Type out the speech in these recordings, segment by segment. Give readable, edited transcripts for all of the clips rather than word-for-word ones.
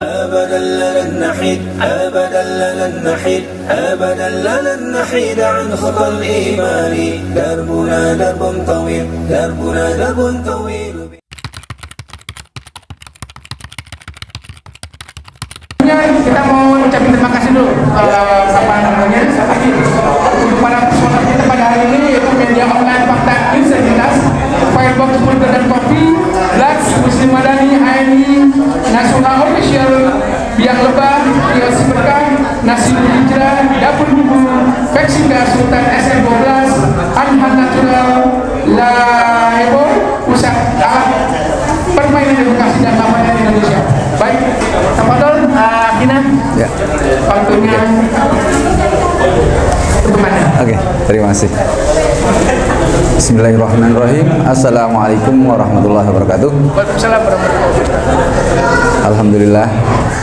أبدا لن نحيد أبدا لن نحيد أبدا لن نحيد عن خطى الإيمان دربنا درب طويل دربنا درب طويل. Kita mau ucapin terima kasih dulu apa namanya para sponsor kita pada hari ini, yaitu media online Fakta Integritas, Firebox Burger dan Coffee, Lux, Muslim Madani, ANI, Nasional Official, Biang Lebah, Kios Berkah, Nasi Hijrah, Dapur Buku, Meksika, Sultan SR12, Anhan Natural, Laebo, Pusat Alat Permainan Edukasi dan Lapangan Indonesia. Baik, tafadhol Gina. Ya. Waktunya Oke, terima kasih. Bismillahirrahmanirrahim. Assalamualaikum warahmatullahi wabarakatuh. Waalaikumsalam warahmatullahi wabarakatuh. Alhamdulillah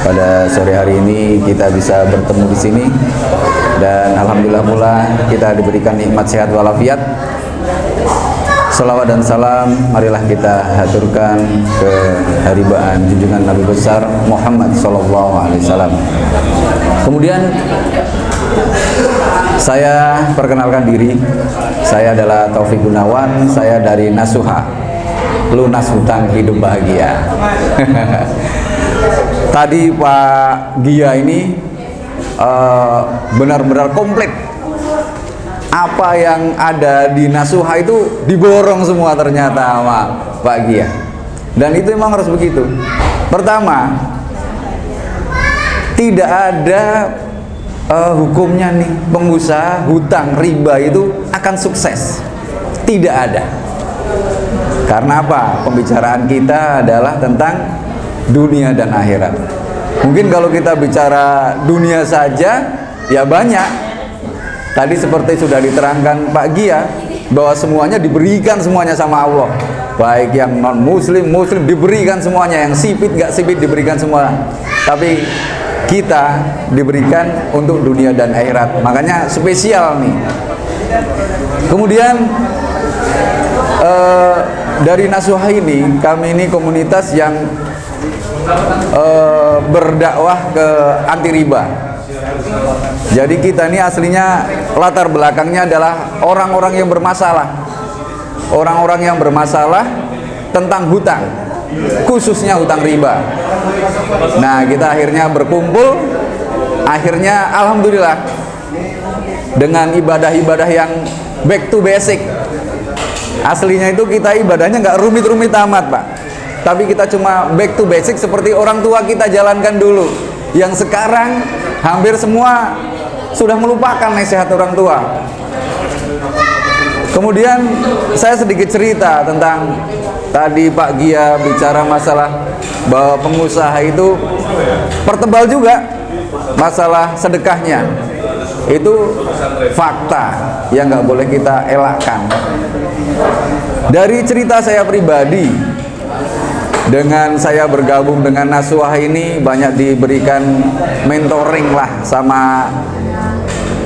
pada sore hari ini kita bisa bertemu di sini dan alhamdulillah pula kita diberikan nikmat sehat walafiat. Salawat dan salam marilah kita haturkan ke haribaan junjungan Nabi besar Muhammad SAW. Kemudian saya perkenalkan diri, saya adalah Taufik Gunawan, saya dari Nasuha, lunas hutang hidup bahagia. Tadi Pak Gia ini benar-benar komplit. Apa yang ada di Nasuha itu diborong semua ternyata sama Pak Gia. Dan itu memang harus begitu. Pertama, tidak ada hukumnya nih pengusaha hutang riba itu akan sukses. Tidak ada. Karena apa? Pembicaraan kita adalah tentang dunia dan akhirat. Mungkin kalau kita bicara dunia saja ya banyak. Tadi seperti sudah diterangkan Pak Gia bahwa semuanya diberikan semuanya sama Allah. Baik yang non muslim, muslim diberikan semuanya, yang sipit gak sipit diberikan semua. Tapi kita diberikan untuk dunia dan akhirat, makanya spesial nih. Kemudian dari Nasuha ini, kami ini komunitas yang berdakwah ke anti riba. Jadi kita ini aslinya latar belakangnya adalah orang-orang yang bermasalah. Orang-orang yang bermasalah tentang hutang, khususnya hutang riba. Nah, kita akhirnya berkumpul, akhirnya alhamdulillah dengan ibadah-ibadah yang back to basic. Aslinya itu kita ibadahnya nggak rumit-rumit amat, Pak. Tapi kita cuma back to basic seperti orang tua kita jalankan dulu. Yang sekarang hampir semua sudah melupakan nasihat orang tua. Kemudian saya sedikit cerita tentang tadi Pak Gia bicara masalah bahwa pengusaha itu pertebal juga masalah sedekahnya. Itu fakta yang nggak boleh kita elakkan. Dari cerita saya pribadi, dengan saya bergabung dengan Nasuha ini banyak diberikan mentoring lah sama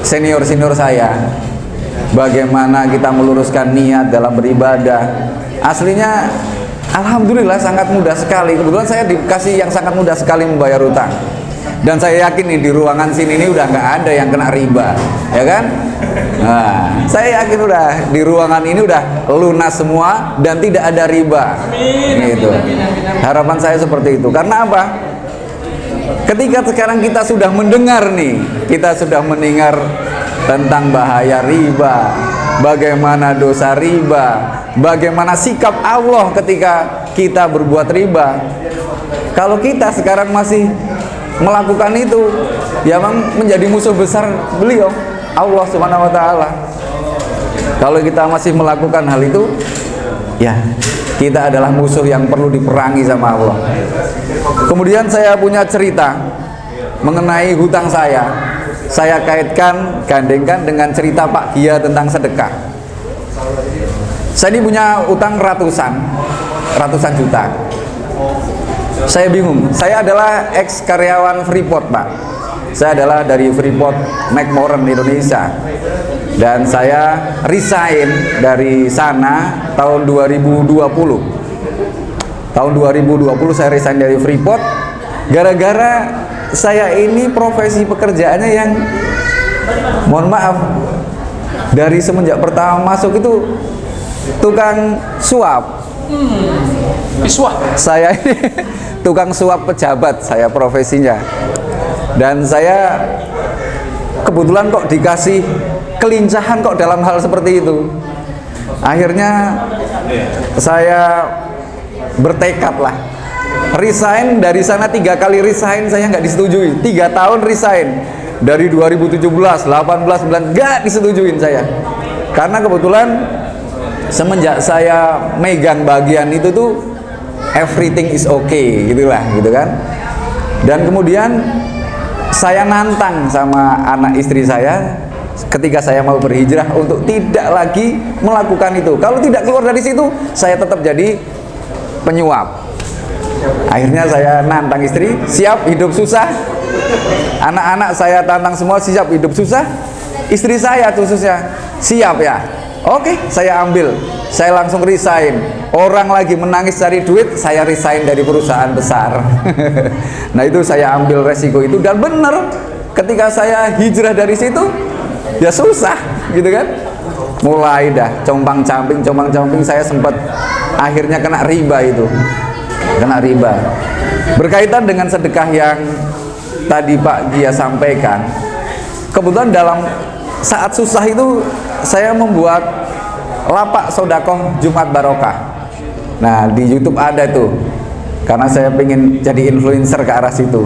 senior-senior saya. Bagaimana kita meluruskan niat dalam beribadah. Aslinya alhamdulillah sangat mudah sekali. Kebetulan saya dikasih yang sangat mudah sekali membayar utang. Dan saya yakin nih di ruangan sini ini udah nggak ada yang kena riba, ya kan? Nah, saya yakin udah di ruangan ini udah lunas semua dan tidak ada riba. Gitu. Harapan saya seperti itu. Karena apa? Ketika sekarang kita sudah mendengar nih, kita sudah mendengar tentang bahaya riba, bagaimana dosa riba, bagaimana sikap Allah ketika kita berbuat riba. Kalau kita sekarang masih melakukan itu, ya memang menjadi musuh besar beliau, Allah Subhanahu wa Ta'ala. Kalau kita masih melakukan hal itu, ya kita adalah musuh yang perlu diperangi sama Allah. Kemudian saya punya cerita mengenai hutang saya kaitkan, gandengkan dengan cerita Pak Gia tentang sedekah. Saya ini punya utang ratusan juta. Saya bingung. Saya adalah ex karyawan Freeport, Pak. Saya adalah dari Freeport McMoran Indonesia. Dan saya resign dari sana tahun 2020. Tahun 2020 saya resign dari Freeport Gara-gara saya ini profesi pekerjaannya yang, mohon maaf, dari semenjak pertama masuk itu tukang suap. Iswah. Saya ini tukang suap pejabat, saya profesinya. Dan saya kebetulan kok dikasih kelincahan kok dalam hal seperti itu. Akhirnya saya bertekad lah, resign dari sana. 3 kali resign saya nggak disetujui. 3 tahun resign dari 2017, 18, 19 nggak disetujuin saya. Karena kebetulan semenjak saya megang bagian itu tuh everything is okay gitulah, gitu kan. Dan kemudian saya nantang sama anak istri saya ketika saya mau berhijrah untuk tidak lagi melakukan itu. Kalau tidak keluar dari situ, saya tetap jadi penyuap. Akhirnya saya nantang istri, siap hidup susah. Anak-anak saya tantang semua, siap hidup susah. Istri saya khususnya, siap ya. Oke, saya ambil. Saya langsung resign. Orang lagi menangis cari duit, saya resign dari perusahaan besar. Nah, itu saya ambil resiko itu, dan benar ketika saya hijrah dari situ, ya susah, gitu kan. Mulai dah compang-camping, saya sempat akhirnya kena riba itu. Kena riba. Berkaitan dengan sedekah yang tadi Pak Gia sampaikan, kebetulan dalam saat susah itu saya membuat lapak sodakoh Jumat Barokah. Nah, di YouTube ada tuh, karena saya pengen jadi influencer ke arah situ.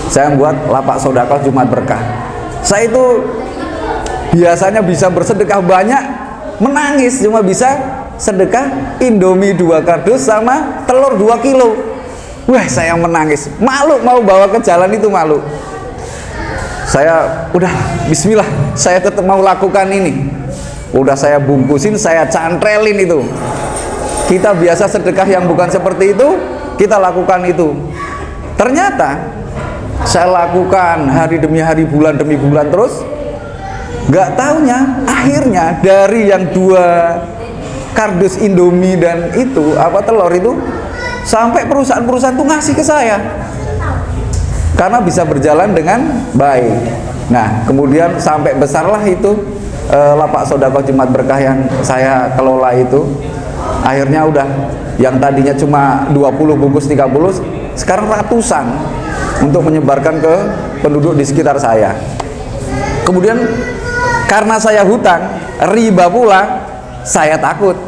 Saya membuat lapak sodakoh Jumat Berkah. Saya itu biasanya bisa bersedekah banyak, menangis cuma bisa sedekah Indomie 2 kardus sama telur 2 kilo. Wah, saya menangis, malu mau bawa ke jalan itu, malu. Saya udah bismillah, saya tetap mau lakukan ini. Udah saya bungkusin, saya cantrelin itu. Kita biasa sedekah yang bukan seperti itu, kita lakukan itu. Ternyata saya lakukan hari demi hari, bulan demi bulan terus. Gak taunya akhirnya dari yang 2 kardus Indomie dan itu apa telur itu, sampai perusahaan-perusahaan tuh ngasih ke saya. Karena bisa berjalan dengan baik. Nah, kemudian sampai besarlah itu lapak sodakoh Jumat Berkah yang saya kelola itu. Akhirnya udah yang tadinya cuma 20 bungkus 30, sekarang ratusan untuk menyebarkan ke penduduk di sekitar saya. Kemudian karena saya hutang, riba pula, saya takut.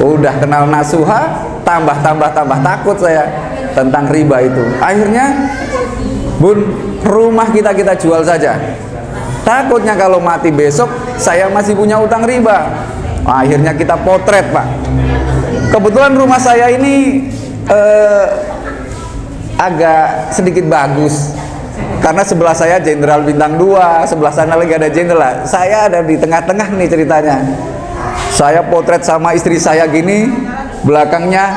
Udah kenal nasuha, tambah takut saya tentang riba itu. Akhirnya, Bun, rumah kita jual saja. Takutnya kalau mati besok saya masih punya utang riba. Akhirnya kita potret, Pak. Kebetulan rumah saya ini agak sedikit bagus, karena sebelah saya Jenderal Bintang 2, sebelah sana lagi ada Jenderal. Saya ada di tengah-tengah nih ceritanya. Saya potret sama istri saya gini, belakangnya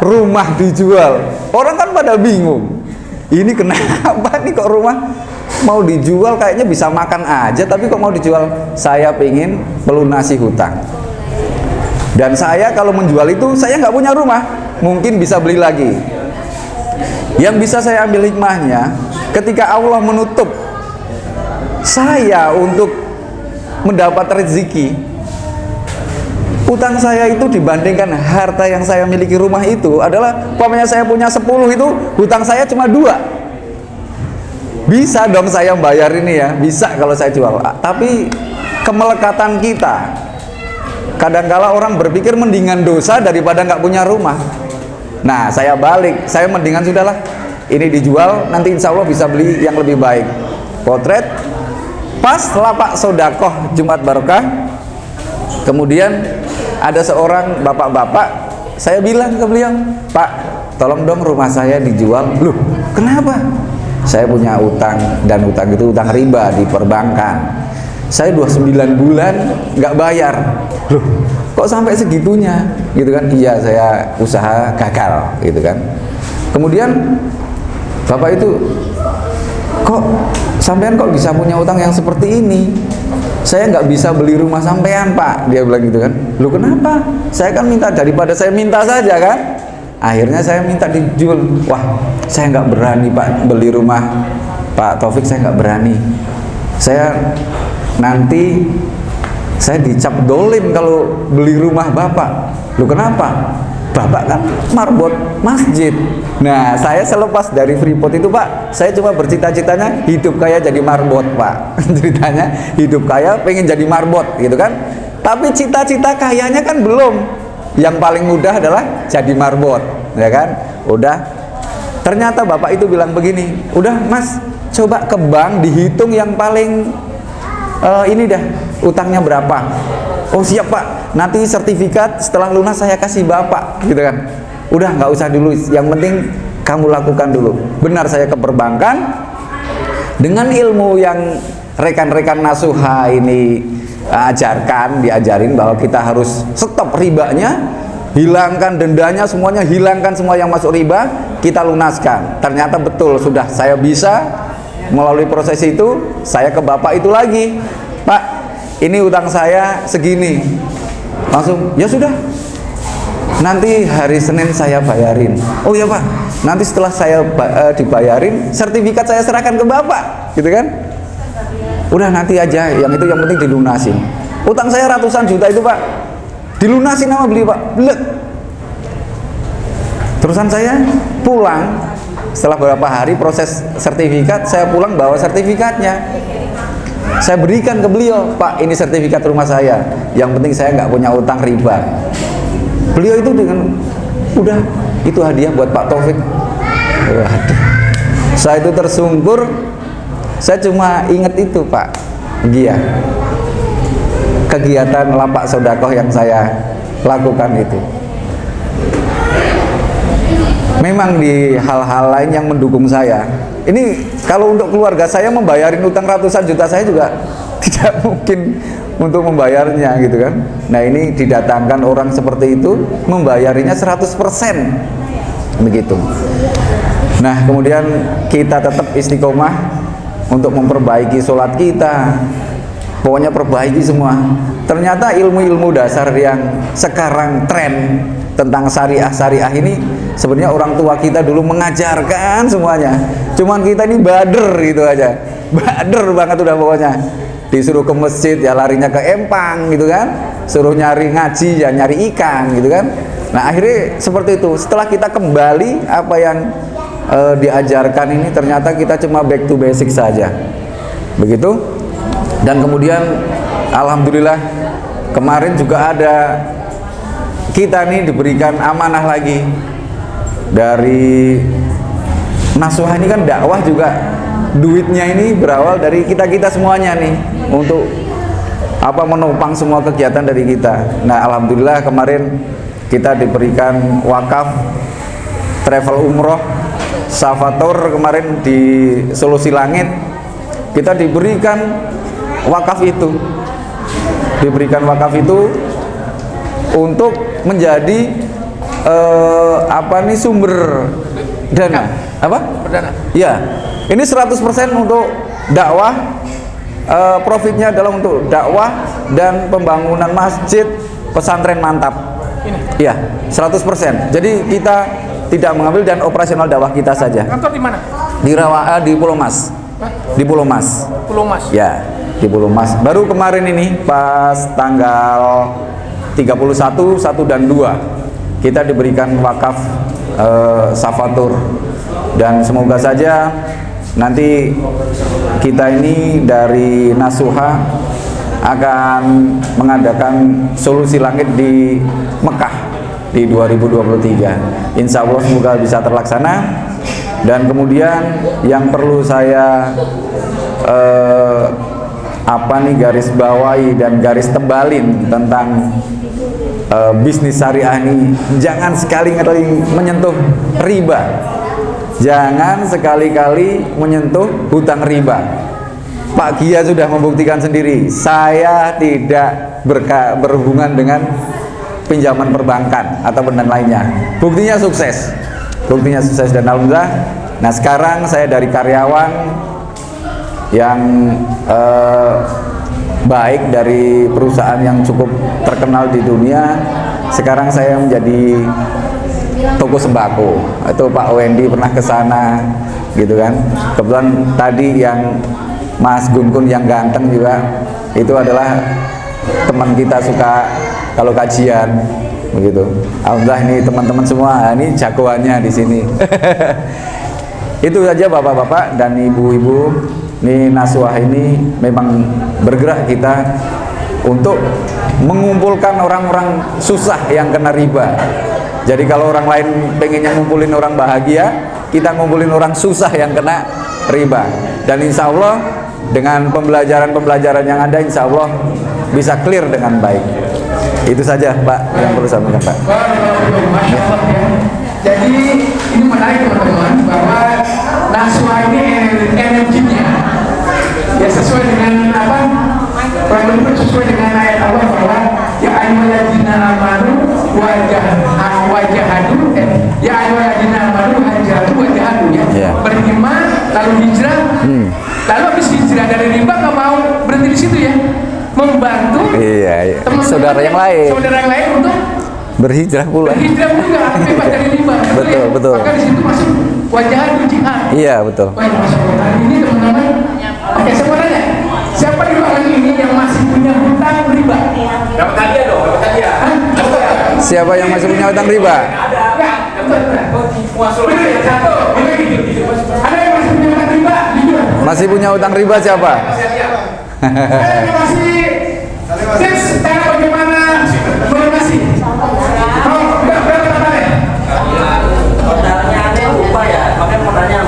rumah dijual. Orang kan pada bingung, ini kenapa nih kok rumah mau dijual, kayaknya bisa makan aja tapi kok mau dijual. Saya pengen melunasi hutang, dan saya kalau menjual itu saya nggak punya rumah, mungkin bisa beli lagi. Yang bisa saya ambil hikmahnya, ketika Allah menutup saya untuk mendapat rezeki, utang saya itu dibandingkan harta yang saya miliki rumah itu adalah, umpamanya saya punya 10 itu, hutang saya cuma 2. Bisa dong saya bayar ini ya, bisa kalau saya jual. Tapi kemelekatan kita, kadangkala orang berpikir mendingan dosa daripada nggak punya rumah. Nah, saya balik, saya mendingan sudahlah ini dijual, nanti insya Allah bisa beli yang lebih baik. Potret, pas lapak sodakoh Jumat Barokah, kemudian ada seorang bapak-bapak, saya bilang ke beliau, Pak, tolong dong rumah saya dijual. Loh, kenapa? Saya punya utang, dan utang itu utang riba di perbankan. Saya 29 bulan nggak bayar. Loh, kok sampai segitunya? Gitu kan? Iya, saya usaha gagal, gitu kan. Kemudian bapak itu, kok sampean kok bisa punya utang yang seperti ini? Saya nggak bisa beli rumah sampean, Pak. Dia bilang gitu kan. Loh, kenapa? Saya kan minta, daripada saya minta saja kan. Akhirnya saya minta dijual. Wah, saya nggak berani Pak beli rumah Pak Taufik, saya nggak berani. Saya nanti saya dicap dolim kalau beli rumah Bapak. Loh kenapa? Bapak kan marbot masjid. Nah, saya selepas dari Freeport itu Pak, saya cuma bercita-citanya hidup kaya jadi marbot Pak. Ceritanya hidup kaya pengen jadi marbot gitu kan. Tapi cita-cita kayanya kan belum. Yang paling mudah adalah jadi marbot, ya kan? Udah. Ternyata Bapak itu bilang begini, udah Mas, coba ke bank dihitung yang paling ini dah, utangnya berapa. Oh siap Pak, nanti sertifikat setelah lunas saya kasih Bapak, gitu kan. Udah nggak usah dulu, yang penting kamu lakukan dulu. Benar, saya ke perbankan dengan ilmu yang rekan-rekan Nasuha ini diajarin bahwa kita harus stop ribanya, hilangkan dendanya, semuanya hilangkan, semua yang masuk riba kita lunaskan. Ternyata betul, sudah saya bisa melalui proses itu. Saya ke Bapak itu lagi, Pak, ini utang saya segini. Langsung, ya sudah, nanti hari Senin saya bayarin. Oh ya Pak, nanti setelah saya dibayarin, sertifikat saya serahkan ke Bapak, gitu kan. Udah nanti aja, yang penting dilunasin. Utang saya ratusan juta itu Pak, dilunasin sama beliau Pak. Blek. Terusan saya pulang, setelah beberapa hari proses sertifikat, saya pulang bawa sertifikatnya. Saya berikan ke beliau, Pak, ini sertifikat rumah saya. Yang penting saya nggak punya utang riba. Beliau itu dengan, udah, itu hadiah buat Pak Taufik. Waduh, saya itu tersungkur. Saya cuma ingat itu Pak Gia, kegiatan lapak sodakoh yang saya lakukan itu. Memang di hal-hal lain yang mendukung saya. Ini kalau untuk keluarga saya membayarin utang ratusan juta saya juga tidak mungkin untuk membayarnya gitu kan. Nah ini didatangkan orang seperti itu membayarinya 100% begitu. Nah kemudian kita tetap istiqomah untuk memperbaiki sholat kita, pokoknya perbaiki semua. Ternyata ilmu-ilmu dasar yang sekarang tren tentang syariah ini sebenarnya orang tua kita dulu mengajarkan semuanya, cuman kita ini bader gitu aja, bader banget udah pokoknya. Disuruh ke masjid ya larinya ke empang gitu kan, suruh nyari ngaji ya nyari ikan gitu kan. Nah akhirnya seperti itu. Setelah kita kembali apa yang diajarkan ini, ternyata kita cuma back to basic saja begitu. Dan kemudian alhamdulillah kemarin juga ada, kita nih diberikan amanah lagi dari Nasuha ini kan dakwah juga, duitnya ini berawal dari kita semuanya nih untuk apa menopang semua kegiatan dari kita. Nah alhamdulillah kemarin kita diberikan wakaf travel umroh Safatur kemarin di Solusi Langit, kita diberikan wakaf itu, untuk menjadi apa nih sumber dana apa? Perdana. Ya, ini 100% untuk dakwah, profitnya adalah untuk dakwah dan pembangunan masjid pesantren mantap. Iya, 100%. Jadi kita tidak mengambil dan operasional dakwah kita saja. Kantor di mana? Di Pulau Mas. Di Pulau Mas. Pulau Mas. Ya, di Pulau Mas. Baru kemarin ini pas tanggal 31, 1 dan 2 kita diberikan wakaf Safatur, dan semoga saja nanti kita ini dari Nasuha akan mengadakan Solusi Langit di Mekah di 2023. Insya Allah semoga bisa terlaksana. Dan kemudian yang perlu saya garis bawahi dan garis tembalin tentang bisnis syariah ini, jangan sekali-kali menyentuh riba, jangan sekali-kali menyentuh hutang riba. Pak Gia sudah membuktikan sendiri, saya tidak berhubungan dengan pinjaman perbankan atau dan lainnya. Buktinya sukses dan alhamdulillah. Nah sekarang saya dari karyawan yang baik dari perusahaan yang cukup terkenal di dunia, sekarang saya menjadi toko sembako. Itu Pak Wendy pernah ke sana gitu kan. Kebetulan tadi yang Mas Gun yang ganteng juga itu adalah teman kita, suka kalau kajian begitu. Alhamdulillah ini teman-teman semua, ini jagoannya di sini. Itu saja bapak-bapak dan ibu-ibu. Ini Naswah ini memang bergerak kita untuk mengumpulkan orang-orang susah yang kena riba. Jadi kalau orang lain pengennya ngumpulin orang bahagia, kita ngumpulin orang susah yang kena riba. Dan insya Allah dengan pembelajaran-pembelajaran yang ada, insya Allah bisa clear dengan baik. Itu saja Pak yang perlu saya sampaikan Pak. Masya Allah ya. Jadi ini menarik teman-teman, bahwa Naswah ini energinya ya sesuai dengan apa? Sesuai dengan ayat Allah bahwa ya ayyuhalladzina amanu wajahadu ya ayyuhalladzina amanu hajatu wajahadu ya. Beriman lalu hijrah. Lalu habis hijrah dari riba nggak mau berhenti di situ ya. Membantu teman-teman saudara yang lain untuk berhijrah pula. Berhijrah juga, bebas dari riba. Betul, betul. Maka di situ masuk wajahadu jihad. Iya, betul. Baik, Masya Allah. Ini teman-teman, oke, saya mau tanya, siapa di ruangan ini yang masih punya hutang riba? Dapat hadiah dong, dapat hadiah. Siapa yang masih punya hutang riba? Ya, betul. Satu, ada yang masih punya hutang riba? Jujur. Masih punya hutang riba siapa? Saya masih tips cara bagaimana melunasi. Oh, enggak berapa totalnya? Modalnya ada lupa ya, makanya modalnya.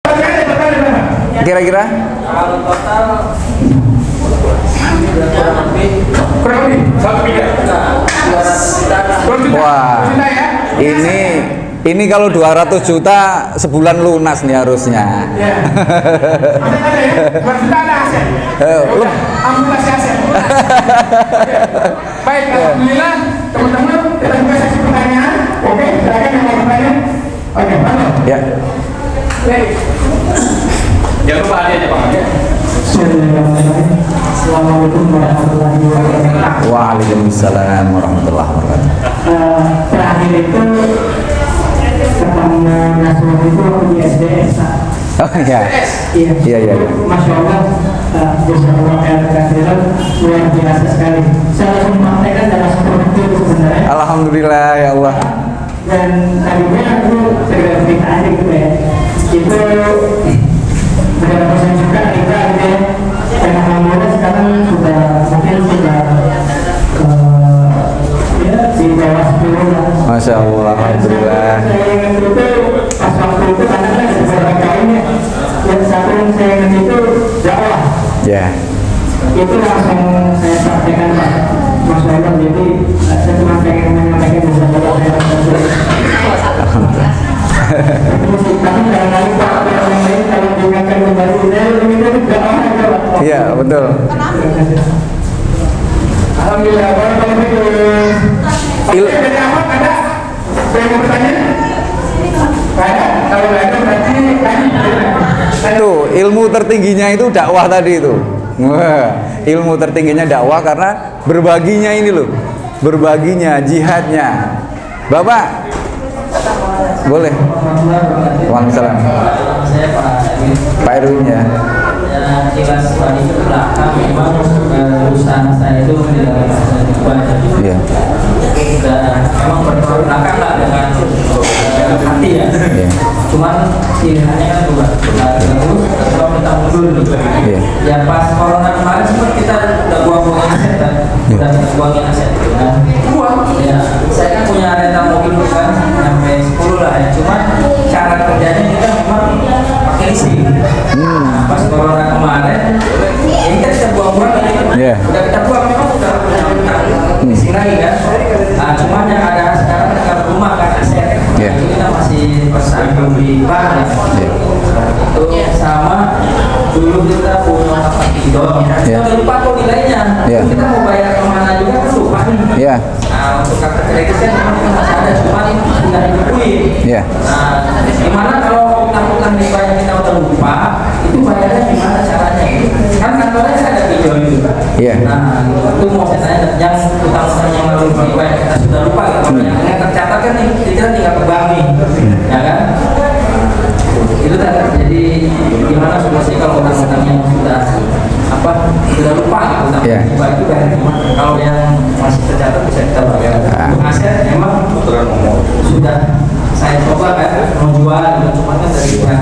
Totalnya berapa? Kira-kira? Kalau total Kurang lebih 1 miliar. Wah, ini kalau 200 juta sebulan lunas nih harusnya. Ya. Ada ya? Berjuta ada aset. Amputasi aset. Baik, alhamdulillah teman-teman, kita buka sesi pertanyaan. Oke, silakan yang mau bertanya. Oke, mana? Ya. Baik. jangan lupa hadiahnya Pak. Assalamualaikum warahmatullahi wabarakatuh. Waalaikumsalam warahmatullahi wabarakatuh. Terakhir itu ketemu Nasrul itu di SDS Pak. Oh iya. Iya. Masya Allah, Jazakallah khairan, luar biasa sekali. Saya langsung mempraktekkan dan langsung produktif sebenarnya. Alhamdulillah ya Allah. Dan tadinya aku sekedar cerita aja gitu ya. Itu beberapa persen juga kita gitu ya. Dan alhamdulillah sekarang sudah mungkin sudah di bawah 10 lah. Masya Allah, alhamdulillah. Saya ingat itu pas waktu itu karena kan ada beberapa kalinya yang satu yang saya ingat itu dakwah. Ya. Itu langsung saya praktekkan Pak. Masya Allah, jadi saya cuma pengen menyampaikan beberapa hal terus kami kadang-kadang Pak yang lain kalau diingatkan kembali itu dakwah aja Pak. Iya, betul. Alhamdulillah, Il- dari awal ada yang mau bertanya? Ada, kalau nggak ada berarti tadi. Tuh, ilmu tertingginya itu dakwah tadi itu. Wah, ilmu tertingginya dakwah karena berbaginya ini loh. Berbaginya, jihadnya. Bapak, boleh. Waalaikumsalam. Saya Pak Erwin ya. jelas tadi ke belakang memang usaha saya itu menjalankan bahasa Jawa. Iya. Dan memang bertolak belakang lah dengan hati ya. Iya. Cuman pilihannya kan juga terus kalau kita mundur gitu. Iya. Ya pas corona kemarin sempat kita udah buang-buangin aset kan, udah buangin aset kan. Ya, saya kan punya rental mobil kan sampai 10 lah ya. Cuman cara kerjanya kita memang pakai listrik. Nah, pas corona kemarin, ini kan kita buang-buang gitu. Iya. Udah kita buang memang udah isi lagi kan. Nah, cuman yang ada sekarang dekat rumah kan aset. Iya. Jadi kita masih bersanding di bank ya. Itu sama dulu kita punya tempat tidur. Kita udah lupa kok nilainya. Iya. Kita mau bayar kemana juga kan lupa nih. Iya. Nah, untuk kartu kredit kan memang masih ada, cuman ini sudah dibukuin. Iya. Nah, gimana kalau utang-utang riba yang kita udah lupa, itu bayarnya gimana caranya? Kan kantornya kan ada video itu. Iya. Nah, itu mau saya tanya, yang utang-utang yang lalu kayak kita sudah lupa, gitu. Yang tercatat kan nih, kita tinggal ke bank nih, ya kan? Itu tadi, jadi gimana solusi kalau utang-utang yang sudah sudah lupa gitu, utang itu kan kalau yang masih tercatat bisa kita bayar. Aset memang sudah saya coba kan mau jual, cuma kan dari pihak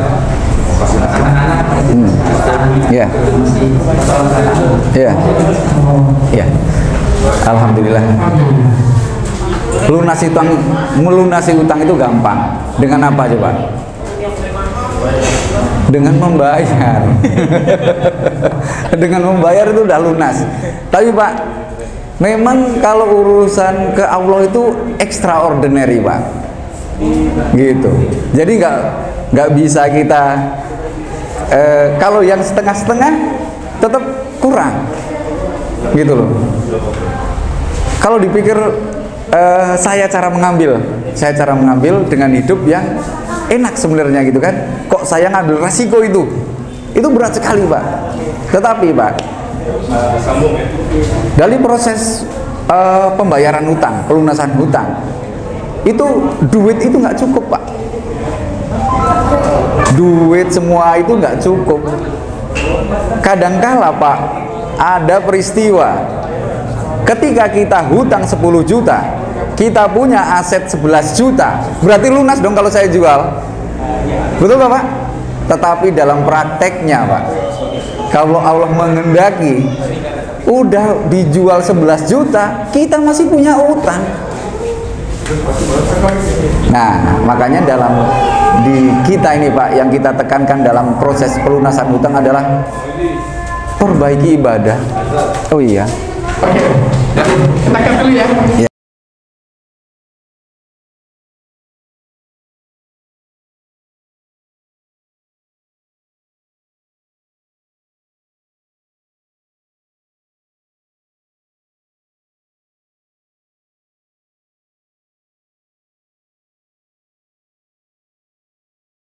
anak-anak Iya. Iya. Iya. Alhamdulillah. Melunasi utang itu gampang. Dengan apa coba? Dengan membayar. Dengan membayar itu udah lunas. Tapi Pak, memang kalau urusan ke Allah itu extraordinary Pak. Gitu. Jadi nggak bisa kita kalau yang setengah-setengah tetap kurang. Gitu loh. Kalau dipikir saya cara mengambil dengan hidup yang enak sebenarnya gitu kan, kok saya ngambil resiko itu berat sekali Pak. Tetapi Pak, dari proses pembayaran hutang, pelunasan hutang, itu duit itu nggak cukup Pak. Duit semua itu nggak cukup. Kadangkala Pak, ada peristiwa ketika kita hutang 10 juta, kita punya aset 11 juta, berarti lunas dong kalau saya jual. Betul Bapak? Tetapi dalam prakteknya Pak, kalau Allah menghendaki udah dijual 11 juta, kita masih punya utang. Nah, makanya di kita ini Pak, yang kita tekankan dalam proses pelunasan hutang adalah perbaiki ibadah. Oh iya. Oke, kita cut dulu ya.